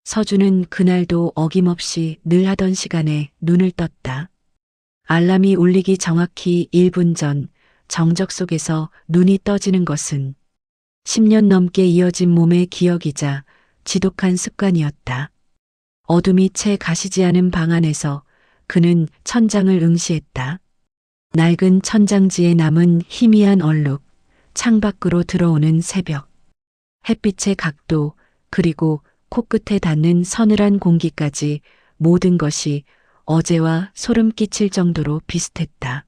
서준은 그날도 어김없이 늘 하던 시간에 눈을 떴다. 알람이 울리기 정확히 1분 전 정적 속에서 눈이 떠지는 것은 10년 넘게 이어진 몸의 기억이자 지독한 습관이었다. 어둠이 채 가시지 않은 방 안에서 그는 천장을 응시했다. 낡은 천장지에 남은 희미한 얼룩, 창밖으로 들어오는 새벽, 햇빛의 각도, 그리고 코끝에 닿는 서늘한 공기까지 모든 것이 어제와 소름 끼칠 정도로 비슷했다.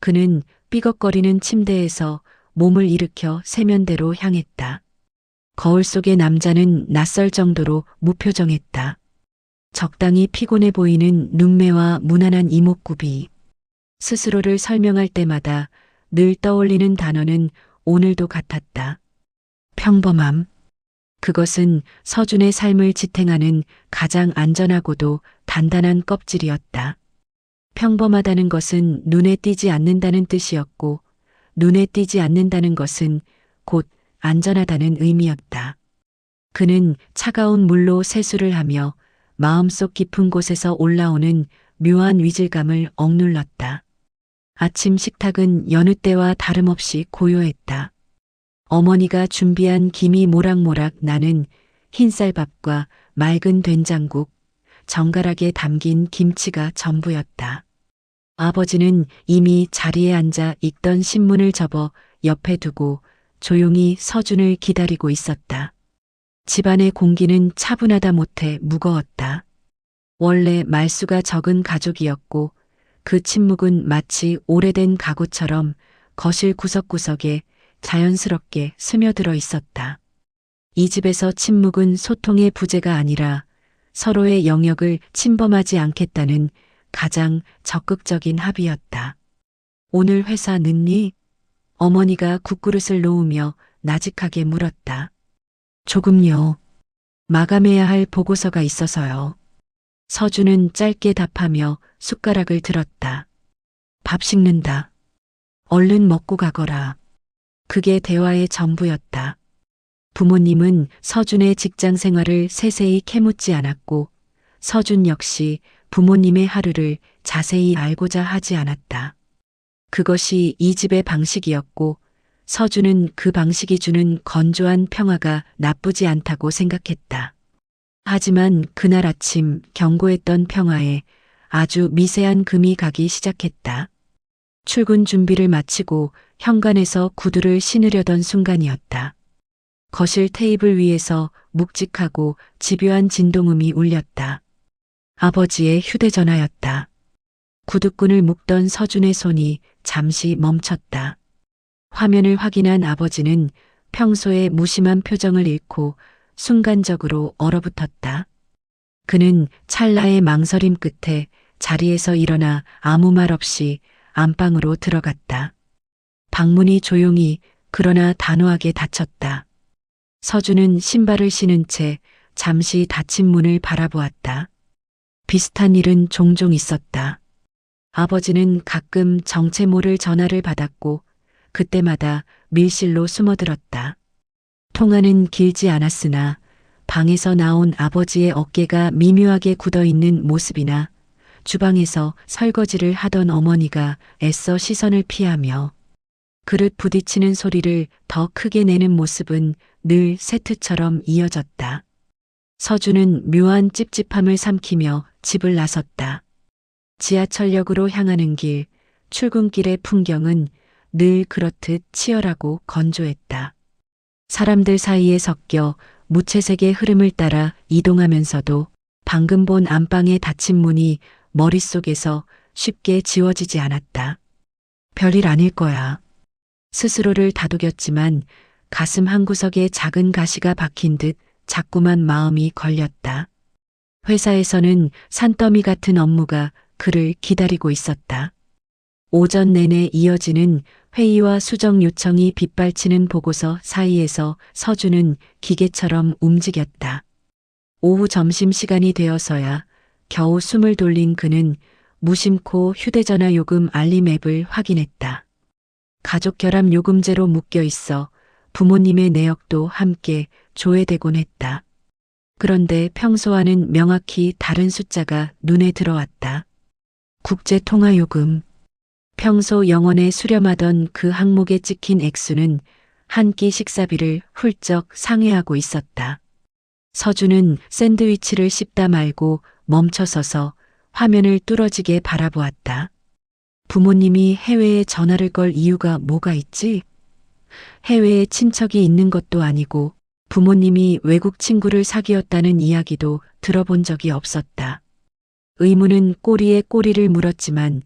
그는 삐걱거리는 침대에서 몸을 일으켜 세면대로 향했다. 거울 속의 남자는 낯설 정도로 무표정했다. 적당히 피곤해 보이는 눈매와 무난한 이목구비. 스스로를 설명할 때마다 늘 떠올리는 단어는 오늘도 같았다. 평범함. 그것은 서준의 삶을 지탱하는 가장 안전하고도 단단한 껍질이었다. 평범하다는 것은 눈에 띄지 않는다는 뜻이었고, 눈에 띄지 않는다는 것은 곧 안전하다는 의미였다. 그는 차가운 물로 세수를 하며 마음속 깊은 곳에서 올라오는 묘한 위질감을 억눌렀다. 아침 식탁은 여느 때와 다름없이 고요했다. 어머니가 준비한 김이 모락모락 나는 흰쌀밥과 맑은 된장국, 정갈하게 담긴 김치가 전부였다. 아버지는 이미 자리에 앉아 읽던 신문을 접어 옆에 두고 조용히 서준을 기다리고 있었다. 집안의 공기는 차분하다 못해 무거웠다. 원래 말수가 적은 가족이었고 그 침묵은 마치 오래된 가구처럼 거실 구석구석에 자연스럽게 스며들어 있었다. 이 집에서 침묵은 소통의 부재가 아니라 서로의 영역을 침범하지 않겠다는 가장 적극적인 합의였다. 오늘 회사 늦니? 어머니가 국그릇을 놓으며 나직하게 물었다. 조금요. 마감해야 할 보고서가 있어서요. 서준은 짧게 답하며 숟가락을 들었다. 밥 식는다. 얼른 먹고 가거라. 그게 대화의 전부였다. 부모님은 서준의 직장 생활을 세세히 캐묻지 않았고 서준 역시 부모님의 하루를 자세히 알고자 하지 않았다. 그것이 이 집의 방식이었고 서준은 그 방식이 주는 건조한 평화가 나쁘지 않다고 생각했다. 하지만 그날 아침 경고했던 평화에 아주 미세한 금이 가기 시작했다. 출근 준비를 마치고 현관에서 구두를 신으려던 순간이었다. 거실 테이블 위에서 묵직하고 집요한 진동음이 울렸다. 아버지의 휴대전화였다. 구두끈을 묶던 서준의 손이 잠시 멈췄다. 화면을 확인한 아버지는 평소의 무심한 표정을 잃고 순간적으로 얼어붙었다. 그는 찰나의 망설임 끝에 자리에서 일어나 아무 말 없이 안방으로 들어갔다. 방문이 조용히 그러나 단호하게 닫혔다. 서준은 신발을 신은 채 잠시 닫힌 문을 바라보았다. 비슷한 일은 종종 있었다. 아버지는 가끔 정체 모를 전화를 받았고 그때마다 밀실로 숨어들었다. 통화는 길지 않았으나 방에서 나온 아버지의 어깨가 미묘하게 굳어있는 모습이나 주방에서 설거지를 하던 어머니가 애써 시선을 피하며 그릇 부딪히는 소리를 더 크게 내는 모습은 늘 세트처럼 이어졌다. 서준은 묘한 찝찝함을 삼키며 집을 나섰다. 지하철역으로 향하는 길, 출근길의 풍경은 늘 그렇듯 치열하고 건조했다. 사람들 사이에 섞여 무채색의 흐름을 따라 이동하면서도 방금 본 안방에 닫힌 문이 머릿속에서 쉽게 지워지지 않았다. 별일 아닐 거야. 스스로를 다독였지만 가슴 한구석에 작은 가시가 박힌 듯 자꾸만 마음이 걸렸다. 회사에서는 산더미 같은 업무가 그를 기다리고 있었다. 오전 내내 이어지는 회의와 수정 요청이 빗발치는 보고서 사이에서 서준은 기계처럼 움직였다. 오후 점심시간이 되어서야 겨우 숨을 돌린 그는 무심코 휴대전화 요금 알림 앱을 확인했다. 가족 결합 요금제로 묶여 있어 부모님의 내역도 함께 조회되곤 했다. 그런데 평소와는 명확히 다른 숫자가 눈에 들어왔다. 국제통화요금. 평소 영원에 수렴하던 그 항목에 찍힌 액수는 한 끼 식사비를 훌쩍 상회하고 있었다. 서준은 샌드위치를 씹다 말고 멈춰서서 화면을 뚫어지게 바라보았다. 부모님이 해외에 전화를 걸 이유가 뭐가 있지? 해외에 친척이 있는 것도 아니고 부모님이 외국 친구를 사귀었다는 이야기도 들어본 적이 없었다. 의무는 꼬리에 꼬리를 물었지만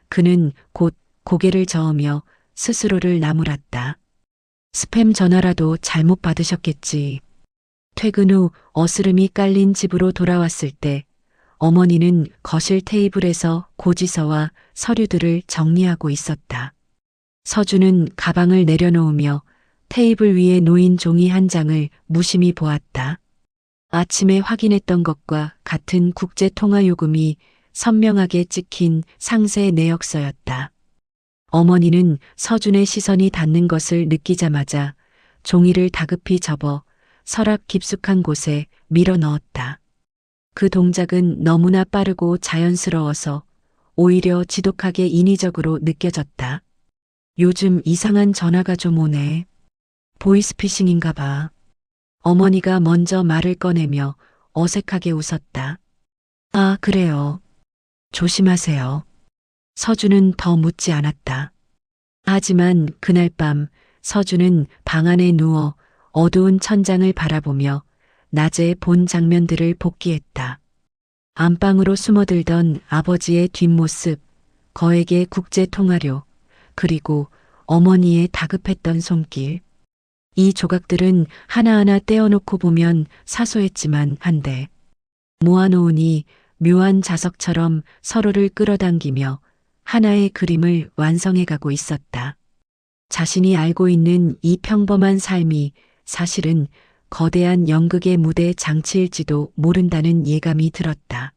그는 곧 고개를 저으며 스스로를 나무랐다. 스팸 전화라도 잘못 받으셨겠지. 퇴근 후 어스름이 깔린 집으로 돌아왔을 때 어머니는 거실 테이블에서 고지서와 서류들을 정리하고 있었다. 서준은 가방을 내려놓으며 테이블 위에 놓인 종이 한 장을 무심히 보았다. 아침에 확인했던 것과 같은 국제통화요금이 선명하게 찍힌 상세 내역서였다. 어머니는 서준의 시선이 닿는 것을 느끼자마자 종이를 다급히 접어 서랍 깊숙한 곳에 밀어 넣었다. 그 동작은 너무나 빠르고 자연스러워서 오히려 지독하게 인위적으로 느껴졌다. 요즘 이상한 전화가 좀 오네. 보이스피싱인가 봐. 어머니가 먼저 말을 꺼내며 어색하게 웃었다. 아, 그래요. 조심하세요. 서준은 더 묻지 않았다. 하지만 그날 밤 서준은 방 안에 누워 어두운 천장을 바라보며 낮에 본 장면들을 복기했다. 안방으로 숨어들던 아버지의 뒷모습, 거액의 국제통화료, 그리고 어머니의 다급했던 손길. 이 조각들은 하나하나 떼어놓고 보면 사소했지만 한데 모아놓으니 묘한 자석처럼 서로를 끌어당기며 하나의 그림을 완성해가고 있었다. 자신이 알고 있는 이 평범한 삶이 사실은 거대한 연극의 무대 장치일지도 모른다는 예감이 들었다.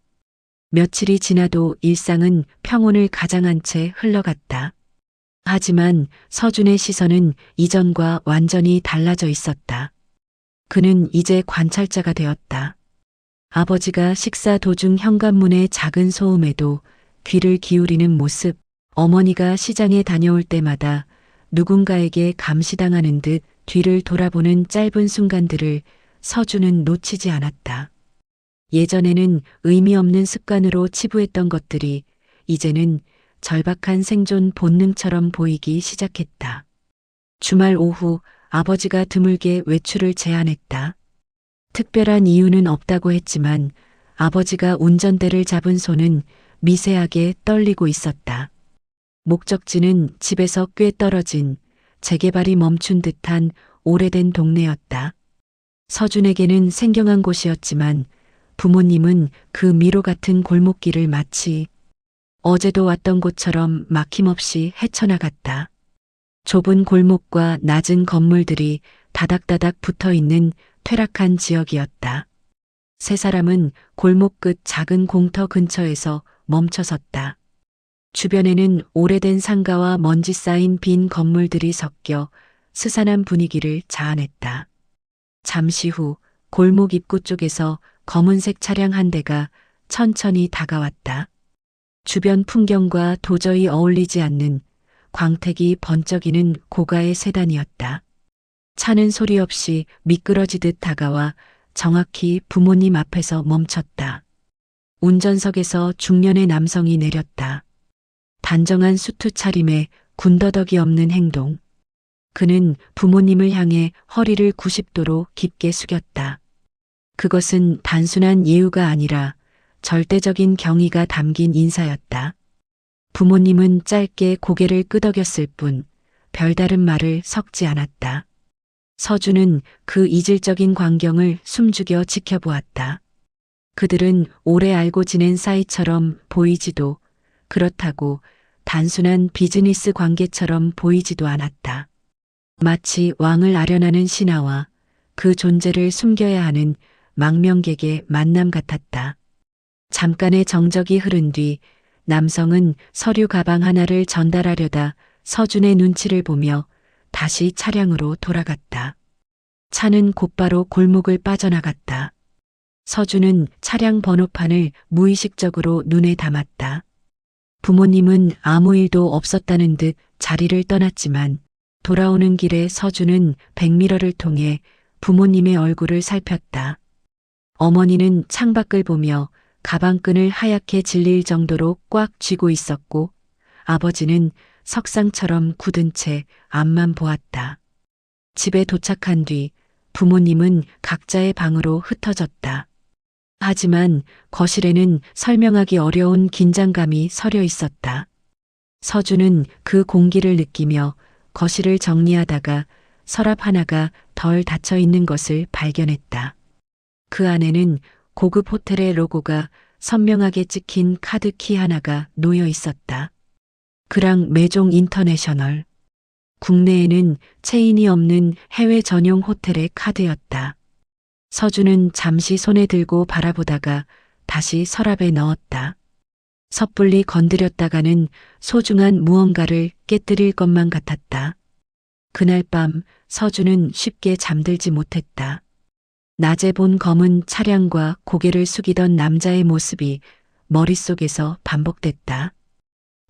며칠이 지나도 일상은 평온을 가장한 채 흘러갔다. 하지만 서준의 시선은 이전과 완전히 달라져 있었다. 그는 이제 관찰자가 되었다. 아버지가 식사 도중 현관문의 작은 소음에도 귀를 기울이는 모습, 어머니가 시장에 다녀올 때마다 누군가에게 감시당하는 듯 뒤를 돌아보는 짧은 순간들을 서준은 놓치지 않았다. 예전에는 의미 없는 습관으로 치부했던 것들이 이제는 절박한 생존 본능처럼 보이기 시작했다. 주말 오후 아버지가 드물게 외출을 제안했다. 특별한 이유는 없다고 했지만 아버지가 운전대를 잡은 손은 미세하게 떨리고 있었다. 목적지는 집에서 꽤 떨어진 재개발이 멈춘 듯한 오래된 동네였다. 서준에게는 생경한 곳이었지만 부모님은 그 미로 같은 골목길을 마치 어제도 왔던 곳처럼 막힘없이 헤쳐나갔다. 좁은 골목과 낮은 건물들이 다닥다닥 붙어있는 퇴락한 지역이었다. 세 사람은 골목 끝 작은 공터 근처에서 멈춰섰다. 주변에는 오래된 상가와 먼지 쌓인 빈 건물들이 섞여 스산한 분위기를 자아냈다. 잠시 후 골목 입구 쪽에서 검은색 차량 한 대가 천천히 다가왔다. 주변 풍경과 도저히 어울리지 않는 광택이 번쩍이는 고가의 세단이었다. 차는 소리 없이 미끄러지듯 다가와 정확히 부모님 앞에서 멈췄다. 운전석에서 중년의 남성이 내렸다. 단정한 수트 차림에 군더더기 없는 행동. 그는 부모님을 향해 허리를 90도로 깊게 숙였다. 그것은 단순한 예우가 아니라 절대적인 경의가 담긴 인사였다. 부모님은 짧게 고개를 끄덕였을 뿐 별다른 말을 섞지 않았다. 서준은 그 이질적인 광경을 숨죽여 지켜보았다. 그들은 오래 알고 지낸 사이처럼 보이지도 그렇다고 단순한 비즈니스 관계처럼 보이지도 않았다. 마치 왕을 아련하는 신하와 그 존재를 숨겨야 하는 망명객의 만남 같았다. 잠깐의 정적이 흐른 뒤 남성은 서류 가방 하나를 전달하려다 서준의 눈치를 보며 다시 차량으로 돌아갔다. 차는 곧바로 골목을 빠져나갔다. 서준은 차량 번호판을 무의식적으로 눈에 담았다. 부모님은 아무 일도 없었다는 듯 자리를 떠났지만 돌아오는 길에 서준은 백미러를 통해 부모님의 얼굴을 살폈다. 어머니는 창밖을 보며 가방끈을 하얗게 질릴 정도로 꽉 쥐고 있었고 아버지는 석상처럼 굳은 채 앞만 보았다. 집에 도착한 뒤 부모님은 각자의 방으로 흩어졌다. 하지만 거실에는 설명하기 어려운 긴장감이 서려 있었다. 서준은 그 공기를 느끼며 거실을 정리하다가 서랍 하나가 덜 닫혀 있는 것을 발견했다. 그 안에는 고급 호텔의 로고가 선명하게 찍힌 카드 키 하나가 놓여 있었다. 그랑 메종 인터내셔널. 국내에는 체인이 없는 해외 전용 호텔의 카드였다. 서준은 잠시 손에 들고 바라보다가 다시 서랍에 넣었다. 섣불리 건드렸다가는 소중한 무언가를 깨뜨릴 것만 같았다. 그날 밤 서준은 쉽게 잠들지 못했다. 낮에 본 검은 차량과 고개를 숙이던 남자의 모습이 머릿속에서 반복됐다.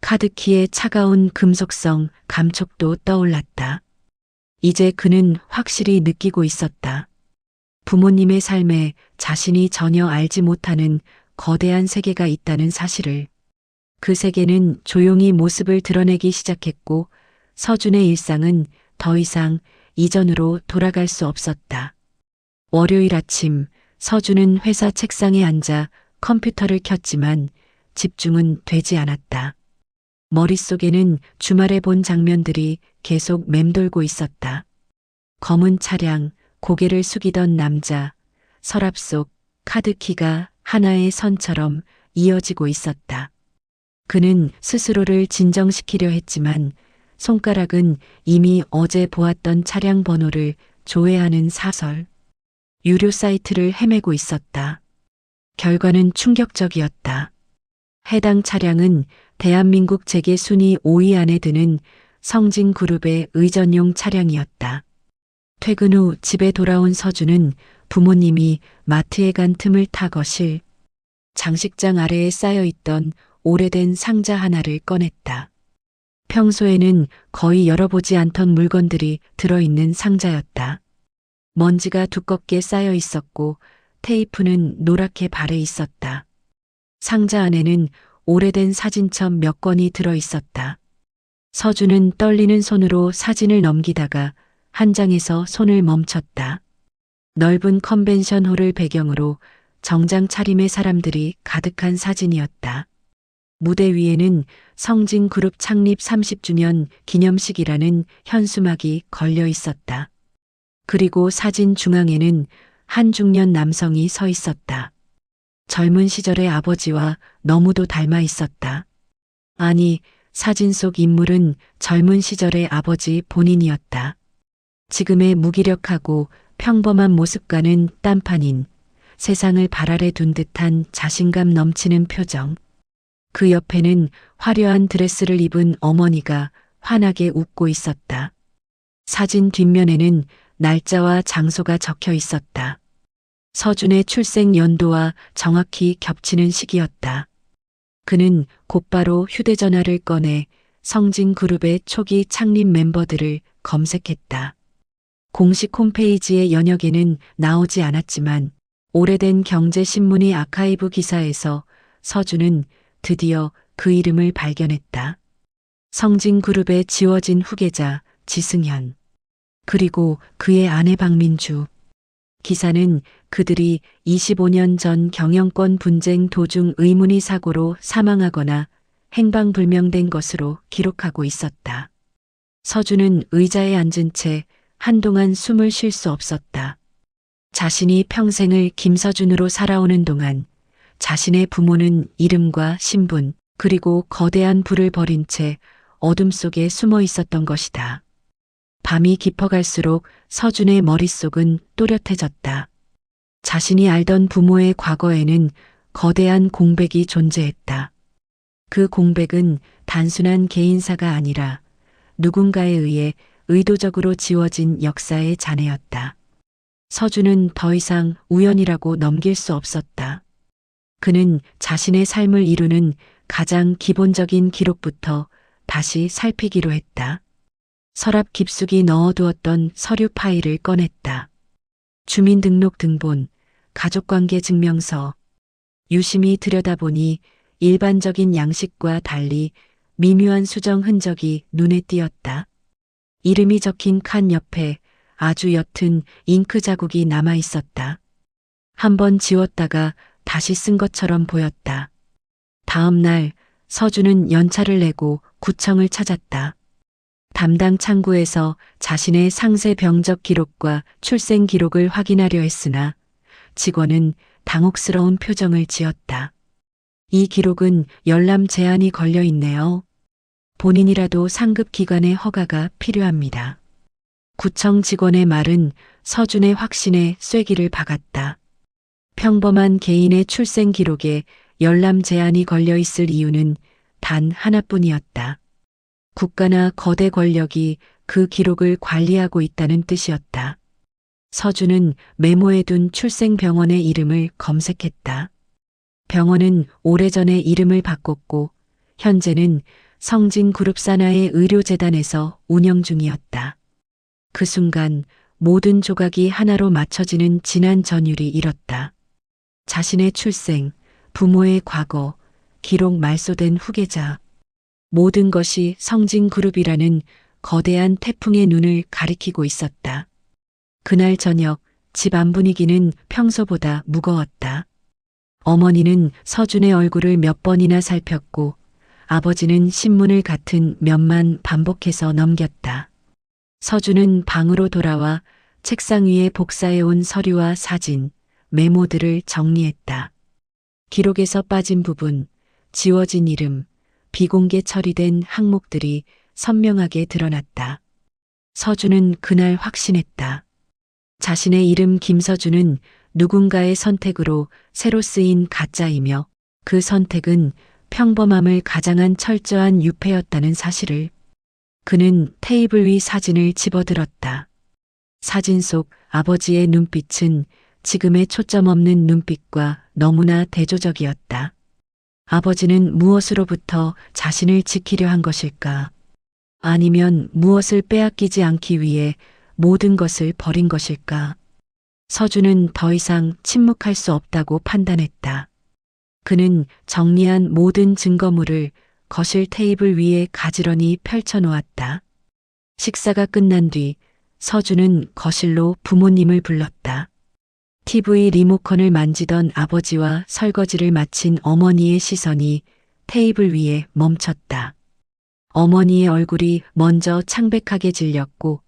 카드키의 차가운 금속성 감촉도 떠올랐다. 이제 그는 확실히 느끼고 있었다. 부모님의 삶에 자신이 전혀 알지 못하는 거대한 세계가 있다는 사실을. 그 세계는 조용히 모습을 드러내기 시작했고 서준의 일상은 더 이상 이전으로 돌아갈 수 없었다. 월요일 아침 서준은 회사 책상에 앉아 컴퓨터를 켰지만 집중은 되지 않았다. 머릿속에는 주말에 본 장면들이 계속 맴돌고 있었다. 검은 차량, 고개를 숙이던 남자, 서랍 속 카드키가 하나의 선처럼 이어지고 있었다. 그는 스스로를 진정시키려 했지만 손가락은 이미 어제 보았던 차량 번호를 조회하는 사설, 유료 사이트를 헤매고 있었다. 결과는 충격적이었다. 해당 차량은 대한민국 재계 순위 5위 안에 드는 성진그룹의 의전용 차량이었다. 퇴근 후 집에 돌아온 서준은 부모님이 마트에 간 틈을 타 거실, 장식장 아래에 쌓여있던 오래된 상자 하나를 꺼냈다. 평소에는 거의 열어보지 않던 물건들이 들어있는 상자였다. 먼지가 두껍게 쌓여 있었고 테이프는 노랗게 발해 있었다. 상자 안에는 오래된 사진첩 몇 권이 들어 있었다. 서준은 떨리는 손으로 사진을 넘기다가 한 장에서 손을 멈췄다. 넓은 컨벤션 홀을 배경으로 정장 차림의 사람들이 가득한 사진이었다. 무대 위에는 성진그룹 창립 30주년 기념식이라는 현수막이 걸려 있었다. 그리고 사진 중앙에는 한 중년 남성이 서 있었다. 젊은 시절의 아버지와 너무도 닮아 있었다. 아니, 사진 속 인물은 젊은 시절의 아버지 본인이었다. 지금의 무기력하고 평범한 모습과는 딴판인 세상을 발 아래 둔 듯한 자신감 넘치는 표정. 그 옆에는 화려한 드레스를 입은 어머니가 환하게 웃고 있었다. 사진 뒷면에는 날짜와 장소가 적혀 있었다. 서준의 출생 연도와 정확히 겹치는 시기였다. 그는 곧바로 휴대전화를 꺼내 성진그룹의 초기 창립 멤버들을 검색했다. 공식 홈페이지의 연역에는 나오지 않았지만 오래된 경제신문의 아카이브 기사에서 서준은 드디어 그 이름을 발견했다. 성진그룹에 지워진 후계자 지승현, 그리고 그의 아내 박민주. 기사는 그들이 25년 전 경영권 분쟁 도중 의문의 사고로 사망하거나 행방불명된 것으로 기록하고 있었다. 서준은 의자에 앉은 채 한동안 숨을 쉴 수 없었다. 자신이 평생을 김서준으로 살아오는 동안 자신의 부모는 이름과 신분 그리고 거대한 부를 버린 채 어둠 속에 숨어 있었던 것이다. 밤이 깊어갈수록 서준의 머릿속은 또렷해졌다. 자신이 알던 부모의 과거에는 거대한 공백이 존재했다. 그 공백은 단순한 개인사가 아니라 누군가에 의해 의도적으로 지워진 역사의 잔해였다. 서준은 더 이상 우연이라고 넘길 수 없었다. 그는 자신의 삶을 이루는 가장 기본적인 기록부터 다시 살피기로 했다. 서랍 깊숙이 넣어두었던 서류 파일을 꺼냈다. 주민등록 등본, 가족관계 증명서. 유심히 들여다보니 일반적인 양식과 달리 미묘한 수정 흔적이 눈에 띄었다. 이름이 적힌 칸 옆에 아주 옅은 잉크 자국이 남아 있었다. 한번 지웠다가 다시 쓴 것처럼 보였다. 다음 날 서준은 연차를 내고 구청을 찾았다. 담당 창구에서 자신의 상세 병적 기록과 출생 기록을 확인하려 했으나 직원은 당혹스러운 표정을 지었다. 이 기록은 열람 제한이 걸려 있네요. 본인이라도 상급 기관의 허가가 필요합니다. 구청 직원의 말은 서준의 확신에 쐐기를 박았다. 평범한 개인의 출생 기록에 열람 제한이 걸려 있을 이유는 단 하나뿐이었다. 국가나 거대 권력이 그 기록을 관리하고 있다는 뜻이었다. 서준은 메모해둔 출생병원의 이름을 검색했다. 병원은 오래전에 이름을 바꿨고 현재는 성진그룹 산하의 의료재단에서 운영 중이었다. 그 순간 모든 조각이 하나로 맞춰지는 진한 전율이 일었다. 자신의 출생, 부모의 과거, 기록 말소된 후계자. 모든 것이 성진그룹이라는 거대한 태풍의 눈을 가리키고 있었다. 그날 저녁 집 안 분위기는 평소보다 무거웠다. 어머니는 서준의 얼굴을 몇 번이나 살폈고 아버지는 신문을 같은 면만 반복해서 넘겼다. 서준은 방으로 돌아와 책상 위에 복사해온 서류와 사진, 메모들을 정리했다. 기록에서 빠진 부분, 지워진 이름, 비공개 처리된 항목들이 선명하게 드러났다. 서준은 그날 확신했다. 자신의 이름 김서준은 누군가의 선택으로 새로 쓰인 가짜이며 그 선택은 평범함을 가장한 철저한 유패였다는 사실을. 그는 테이블 위 사진을 집어들었다. 사진 속 아버지의 눈빛은 지금의 초점 없는 눈빛과 너무나 대조적이었다. 아버지는 무엇으로부터 자신을 지키려 한 것일까? 아니면 무엇을 빼앗기지 않기 위해 모든 것을 버린 것일까? 서준은 더 이상 침묵할 수 없다고 판단했다. 그는 정리한 모든 증거물을 거실 테이블 위에 가지런히 펼쳐놓았다. 식사가 끝난 뒤 서준은 거실로 부모님을 불렀다. TV 리모컨을 만지던 아버지와 설거지를 마친 어머니의 시선이 테이블 위에 멈췄다. 어머니의 얼굴이 먼저 창백하게 질렸고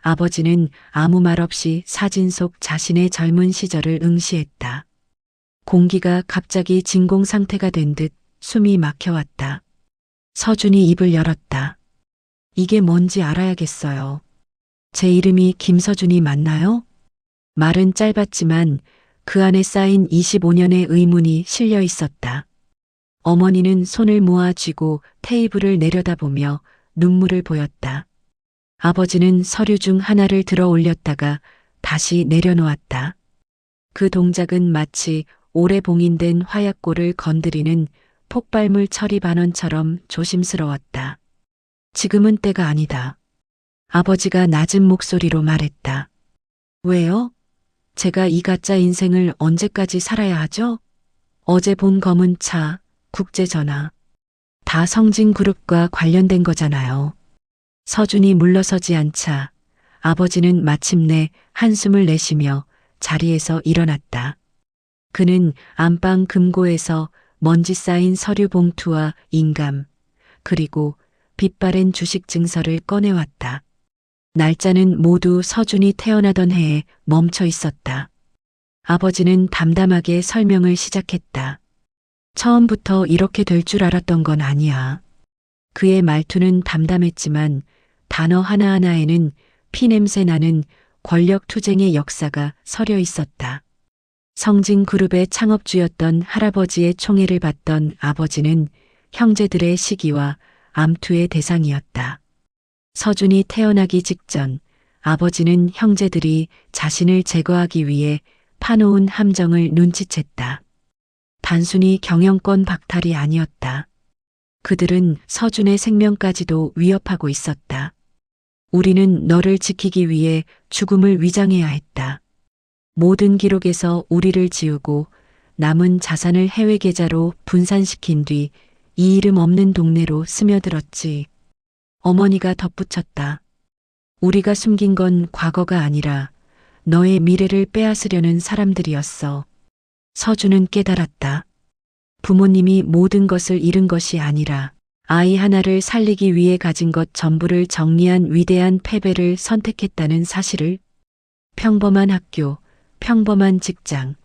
아버지는 아무 말 없이 사진 속 자신의 젊은 시절을 응시했다. 공기가 갑자기 진공 상태가 된 듯 숨이 막혀왔다. 서준이 입을 열었다. 이게 뭔지 알아야겠어요. 제 이름이 김서준이 맞나요? 말은 짧았지만 그 안에 쌓인 25년의 의문이 실려 있었다. 어머니는 손을 모아 쥐고 테이블을 내려다보며 눈물을 보였다. 아버지는 서류 중 하나를 들어 올렸다가 다시 내려놓았다. 그 동작은 마치 오래 봉인된 화약골을 건드리는 폭발물 처리 반원처럼 조심스러웠다. 지금은 때가 아니다. 아버지가 낮은 목소리로 말했다. 왜요? 제가 이 가짜 인생을 언제까지 살아야 하죠? 어제 본 검은 차, 국제전화. 다 성진그룹과 관련된 거잖아요. 서준이 물러서지 않자 아버지는 마침내 한숨을 내쉬며 자리에서 일어났다. 그는 안방 금고에서 먼지 쌓인 서류 봉투와 인감, 그리고 빛바랜 주식 증서를 꺼내왔다. 날짜는 모두 서준이 태어나던 해에 멈춰 있었다. 아버지는 담담하게 설명을 시작했다. 처음부터 이렇게 될 줄 알았던 건 아니야. 그의 말투는 담담했지만 단어 하나하나에는 피냄새 나는 권력 투쟁의 역사가 서려 있었다. 성진그룹의 창업주였던 할아버지의 총애를 받던 아버지는 형제들의 시기와 암투의 대상이었다. 서준이 태어나기 직전 아버지는 형제들이 자신을 제거하기 위해 파놓은 함정을 눈치챘다. 단순히 경영권 박탈이 아니었다. 그들은 서준의 생명까지도 위협하고 있었다. 우리는 너를 지키기 위해 죽음을 위장해야 했다. 모든 기록에서 우리를 지우고 남은 자산을 해외 계좌로 분산시킨 뒤 이 이름 없는 동네로 스며들었지. 어머니가 덧붙였다. 우리가 숨긴 건 과거가 아니라 너의 미래를 빼앗으려는 사람들이었어. 서준은 깨달았다. 부모님이 모든 것을 잃은 것이 아니라 아이 하나를 살리기 위해 가진 것 전부를 정리한 위대한 패배를 선택했다는 사실을. 평범한 학교, 평범한 직장,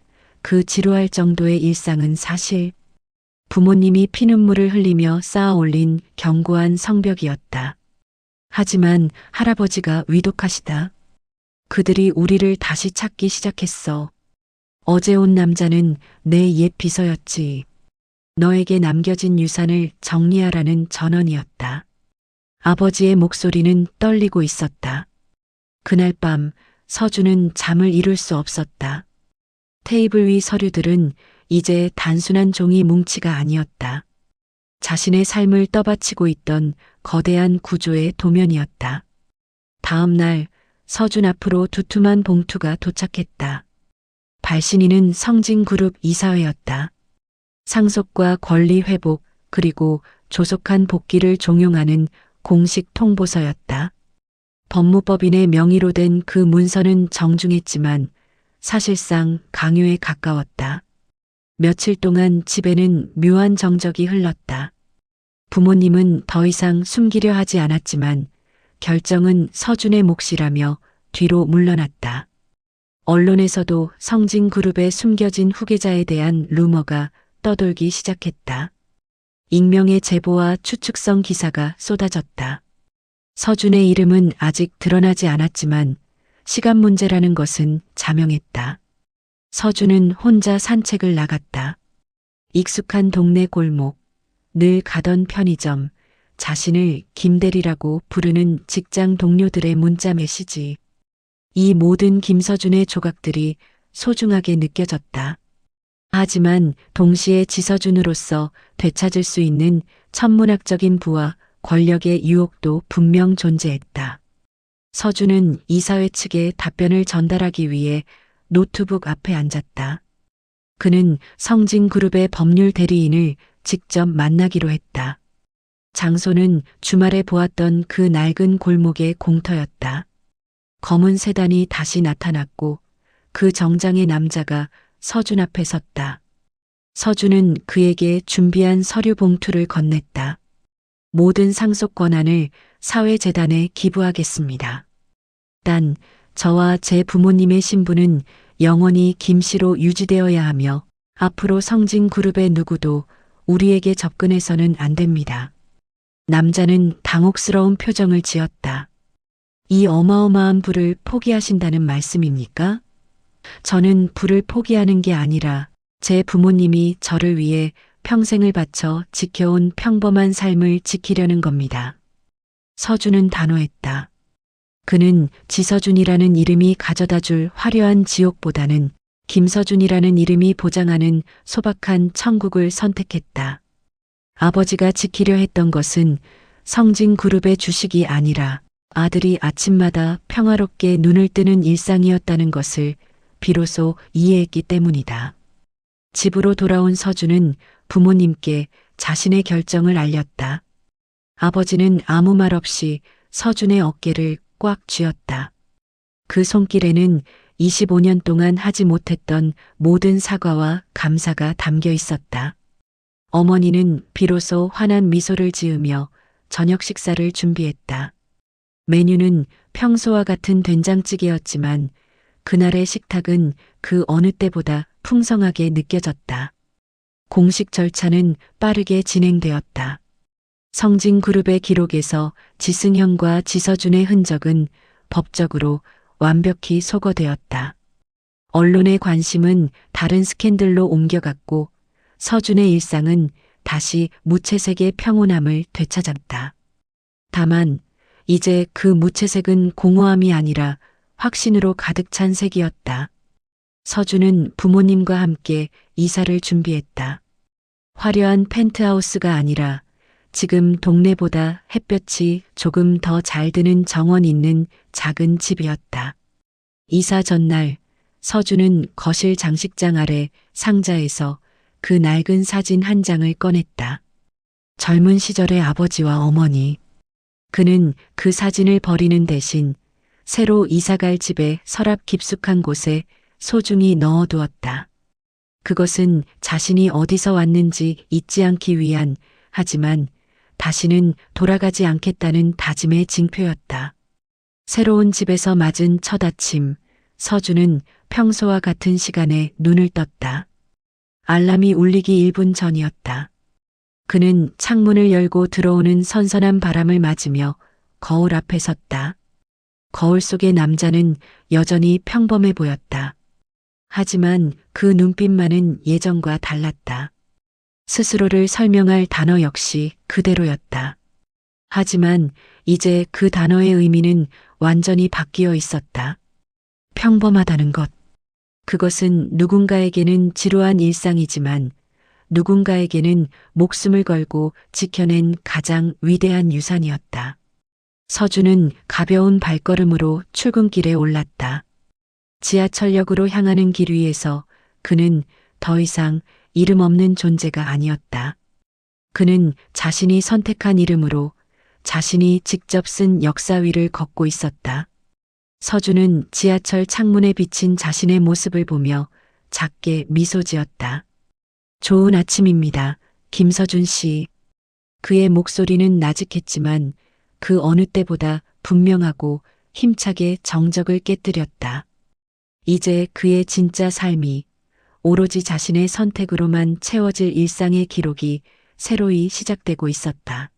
그 지루할 정도의 일상은 사실 부모님이 피눈물을 흘리며 쌓아 올린 견고한 성벽이었다. 하지만 할아버지가 위독하시다. 그들이 우리를 다시 찾기 시작했어. 어제 온 남자는 내 옛 비서였지. 너에게 남겨진 유산을 정리하라는 전언이었다. 아버지의 목소리는 떨리고 있었다. 그날 밤 서준은 잠을 이룰 수 없었다. 테이블 위 서류들은 이제 단순한 종이 뭉치가 아니었다. 자신의 삶을 떠받치고 있던 거대한 구조의 도면이었다. 다음 날 서준 앞으로 두툼한 봉투가 도착했다. 발신인은 성진그룹 이사회였다. 상속과 권리 회복 그리고 조속한 복귀를 종용하는 공식 통보서였다. 법무법인의 명의로 된 그 문서는 정중했지만 사실상 강요에 가까웠다. 며칠 동안 집에는 묘한 정적이 흘렀다. 부모님은 더 이상 숨기려 하지 않았지만 결정은 서준의 몫이라며 뒤로 물러났다. 언론에서도 성진그룹의 숨겨진 후계자에 대한 루머가 떠돌기 시작했다. 익명의 제보와 추측성 기사가 쏟아졌다. 서준의 이름은 아직 드러나지 않았지만 시간 문제라는 것은 자명했다. 서준은 혼자 산책을 나갔다. 익숙한 동네 골목, 늘 가던 편의점, 자신을 김대리라고 부르는 직장 동료들의 문자 메시지. 이 모든 김서준의 조각들이 소중하게 느껴졌다. 하지만 동시에 지서준으로서 되찾을 수 있는 천문학적인 부와 권력의 유혹도 분명 존재했다. 서준은 이사회 측에 답변을 전달하기 위해 노트북 앞에 앉았다. 그는 성진그룹의 법률 대리인을 직접 만나기로 했다. 장소는 주말에 보았던 그 낡은 골목의 공터였다. 검은 세단이 다시 나타났고 그 정장의 남자가 서준 앞에 섰다. 서준은 그에게 준비한 서류 봉투를 건넸다. 모든 상속 권한을 사회재단에 기부하겠습니다. 단, 저와 제 부모님의 신분은 영원히 김 씨로 유지되어야 하며 앞으로 성진그룹의 누구도 우리에게 접근해서는 안 됩니다. 남자는 당혹스러운 표정을 지었다. 이 어마어마한 부를 포기하신다는 말씀입니까? 저는 부를 포기하는 게 아니라 제 부모님이 저를 위해 평생을 바쳐 지켜온 평범한 삶을 지키려는 겁니다. 서준은 단호했다. 그는 지서준이라는 이름이 가져다줄 화려한 지옥보다는 김서준이라는 이름이 보장하는 소박한 천국을 선택했다. 아버지가 지키려 했던 것은 성진그룹의 주식이 아니라 아들이 아침마다 평화롭게 눈을 뜨는 일상이었다는 것을 비로소 이해했기 때문이다. 집으로 돌아온 서준은 부모님께 자신의 결정을 알렸다. 아버지는 아무 말 없이 서준의 어깨를 꽉 쥐었다. 그 손길에는 25년 동안 하지 못했던 모든 사과와 감사가 담겨 있었다. 어머니는 비로소 환한 미소를 지으며 저녁 식사를 준비했다. 메뉴는 평소와 같은 된장찌개였지만 그날의 식탁은 그 어느 때보다 풍성하게 느껴졌다. 공식 절차는 빠르게 진행되었다. 성진그룹의 기록에서 지승현과 지서준의 흔적은 법적으로 완벽히 소거되었다. 언론의 관심은 다른 스캔들로 옮겨갔고 서준의 일상은 다시 무채색의 평온함을 되찾았다. 다만 이제 그 무채색은 공허함이 아니라 확신으로 가득 찬 색이었다. 서준은 부모님과 함께 이사를 준비했다. 화려한 펜트하우스가 아니라 지금 동네보다 햇볕이 조금 더 잘 드는 정원 있는 작은 집이었다. 이사 전날 서준은 거실 장식장 아래 상자에서 그 낡은 사진 한 장을 꺼냈다. 젊은 시절의 아버지와 어머니. 그는 그 사진을 버리는 대신 새로 이사갈 집의 서랍 깊숙한 곳에 소중히 넣어두었다. 그것은 자신이 어디서 왔는지 잊지 않기 위한, 하지만 다시는 돌아가지 않겠다는 다짐의 징표였다. 새로운 집에서 맞은 첫 아침, 서준은 평소와 같은 시간에 눈을 떴다. 알람이 울리기 1분 전이었다. 그는 창문을 열고 들어오는 선선한 바람을 맞으며 거울 앞에 섰다. 거울 속의 남자는 여전히 평범해 보였다. 하지만 그 눈빛만은 예전과 달랐다. 스스로를 설명할 단어 역시 그대로였다. 하지만 이제 그 단어의 의미는 완전히 바뀌어 있었다. 평범하다는 것. 그것은 누군가에게는 지루한 일상이지만 누군가에게는 목숨을 걸고 지켜낸 가장 위대한 유산이었다. 서준은 가벼운 발걸음으로 출근길에 올랐다. 지하철역으로 향하는 길 위에서 그는 더 이상 이름 없는 존재가 아니었다. 그는 자신이 선택한 이름으로 자신이 직접 쓴 역사 위를 걷고 있었다. 서준은 지하철 창문에 비친 자신의 모습을 보며 작게 미소 지었다. 좋은 아침입니다, 김서준 씨. 그의 목소리는 나직했지만 그 어느 때보다 분명하고 힘차게 정적을 깨뜨렸다. 이제 그의 진짜 삶이 오로지 자신의 선택으로만 채워질 일상의 기록이 새로이 시작되고 있었다.